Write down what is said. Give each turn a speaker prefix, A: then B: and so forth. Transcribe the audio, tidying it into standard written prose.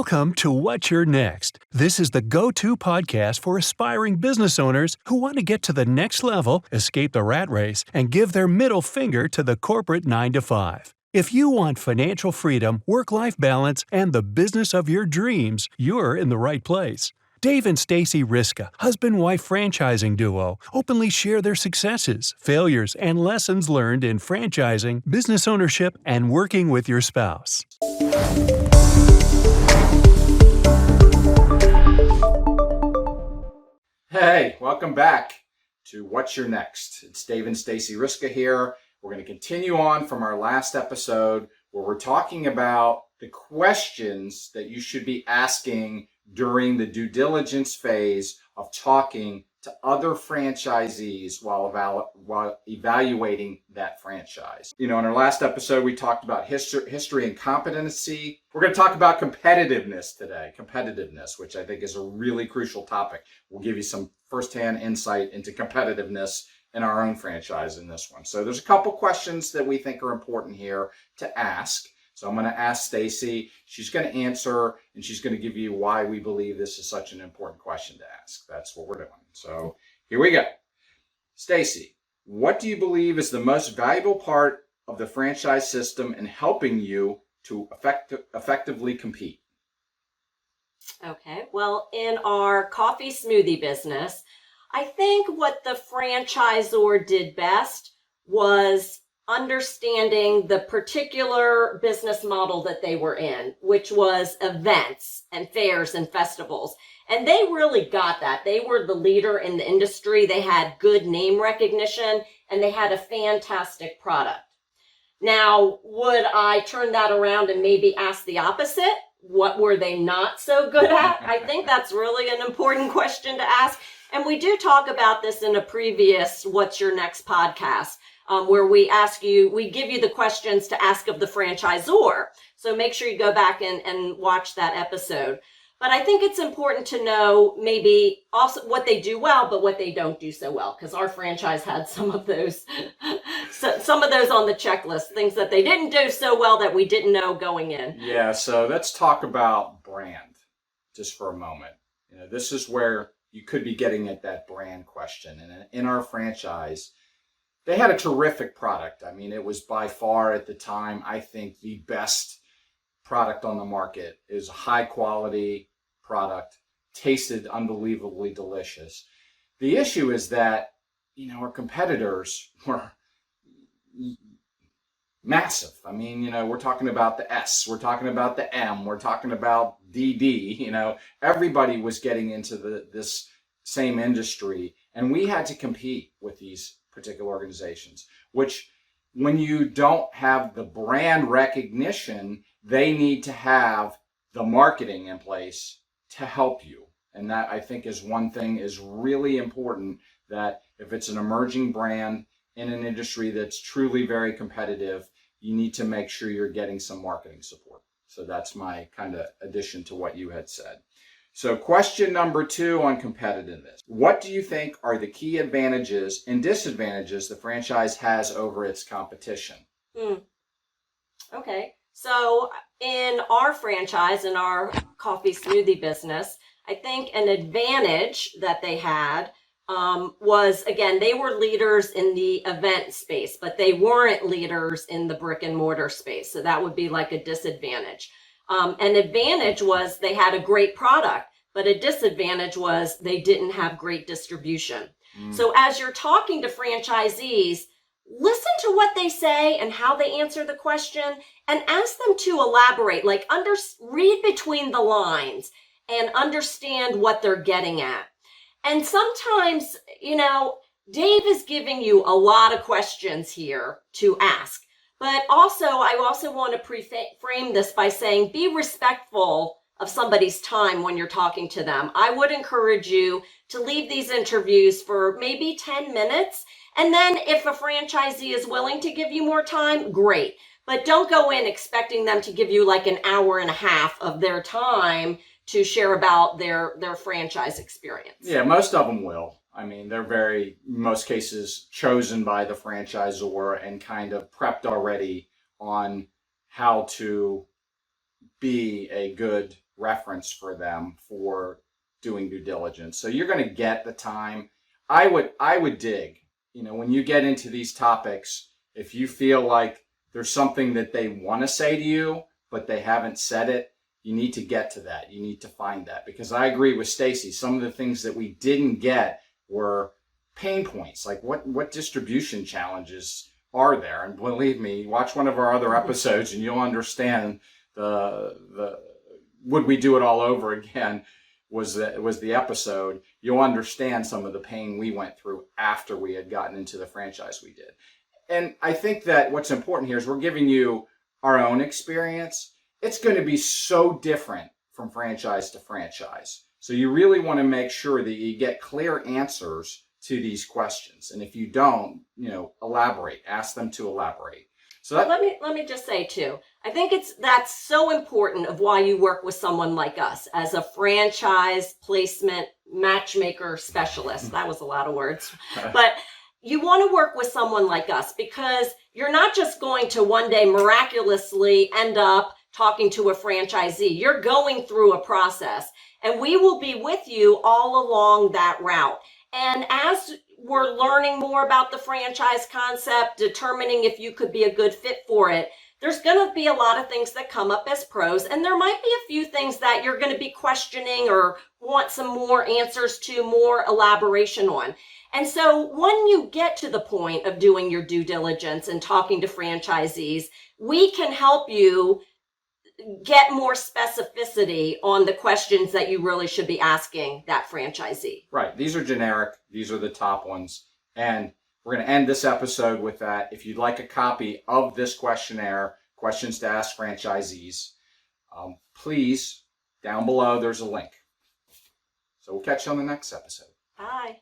A: Welcome to What's Your Next. This is the go-to podcast for aspiring business owners who want to get to the next level, escape the rat race, and give their middle finger to the corporate 9-to-5. If you want financial freedom, work-life balance, and the business of your dreams, you're in the right place. Dave and Stacey Riska, husband-wife franchising duo, openly share their successes, failures, and lessons learned in franchising, business ownership, and working with your spouse.
B: Hey, welcome back to What's Your Next? It's Dave and Stacey Riska here. We're going to continue on from our last episode where we're talking about the questions that you should be asking during the due diligence phase of talking to other franchisees while evaluating that franchise. In our last episode, we talked about history and competency. We're going to talk about competitiveness today, which I think is a really crucial topic. We'll give you some firsthand insight into competitiveness in our own franchise in this one. So there's a couple questions that we think are important here to ask. So I'm going to ask Stacey. She's going to answer, and she's going to give you why we believe this is such an important question to ask. That's what we're doing. So here we go. Stacey, what do you believe is the most valuable part of the franchise system in helping you to effectively compete?
C: Okay, well, in our coffee smoothie business, I think what the franchisor did best was understanding the particular business model that they were in, which was events and fairs and festivals. And they really got that. They were the leader in the industry. They had good name recognition and they had a fantastic product. Now, would I turn that around and maybe ask the opposite? What were they not so good at? I think that's really an important question to ask. And we do talk about this in a previous What's Your Next podcast, where we give you the questions to ask of the franchisor. So make sure you go back and watch that episode. But I think it's important to know maybe also what they do well, but what they don't do so well, because our franchise had some of those on the checklist, things that they didn't do so well that we didn't know going in.
B: Yeah, so let's talk about brand just for a moment. This is where you could be getting at that brand question. And in our franchise, they had a terrific product. I mean, it was by far at the time, I think, the best product on the market. It was a high quality product, tasted unbelievably delicious. The issue is that, our competitors were massive. I mean, we're talking about the S, we're talking about the M, we're talking about DD, everybody was getting into this same industry, and we had to compete with these particular organizations, which when you don't have the brand recognition, they need to have the marketing in place to help you. And that, I think, is one thing is really important, that if it's an emerging brand in an industry that's truly very competitive, you need to make sure you're getting some marketing support. So that's my kind of addition to what you had said. So question number 2 on competitiveness. What do you think are the key advantages and disadvantages the franchise has over its competition?
C: Okay, so in our franchise, in our coffee smoothie business, I think an advantage that they had was, again, they were leaders in the event space, but they weren't leaders in the brick and mortar space. So that would be like a disadvantage. An advantage was they had a great product, but a disadvantage was they didn't have great distribution. So as you're talking to franchisees, listen to what they say and how they answer the question, and ask them to elaborate, read between the lines and understand what they're getting at. And sometimes, Dave is giving you a lot of questions here to ask. But I also want to frame this by saying, be respectful of somebody's time when you're talking to them. I would encourage you to leave these interviews for maybe 10 minutes. And then if a franchisee is willing to give you more time, great. But don't go in expecting them to give you like an hour and a half of their time to share about their franchise experience.
B: Yeah, most of them will. I mean, they're in most cases, chosen by the franchisor and kind of prepped already on how to be a good reference for them for doing due diligence. So you're going to get the time. I would dig, when you get into these topics, if you feel like there's something that they want to say to you, but they haven't said it, you need to get to that. You need to find that, because I agree with Stacey. Some of the things that we didn't get were pain points, like what distribution challenges are there? And believe me, watch one of our other episodes and you'll understand the would we do it all over again was the episode. You'll understand some of the pain we went through after we had gotten into the franchise we did. And I think that what's important here is we're giving you our own experience. It's going to be so different from franchise to franchise. So you really want to make sure that you get clear answers to these questions. And if you don't, elaborate, ask them to elaborate. So
C: let me just say too, I think that's so important of why you work with someone like us as a franchise placement matchmaker specialist. That was a lot of words, but you want to work with someone like us because you're not just going to one day miraculously end up talking to a franchisee. You're going through a process, and we will be with you all along that route. And as we're learning more about the franchise concept, determining if you could be a good fit for it, there's going to be a lot of things that come up as pros, and there might be a few things that you're going to be questioning or want some more answers to, more elaboration on. And so when you get to the point of doing your due diligence and talking to franchisees, we can help you get more specificity on the questions that you really should be asking that franchisee.
B: Right. These are generic. These are the top ones. And we're going to end this episode with that. If you'd like a copy of this questionnaire, Questions to Ask Franchisees, please, down below, there's a link. So we'll catch you on the next episode.
C: Bye.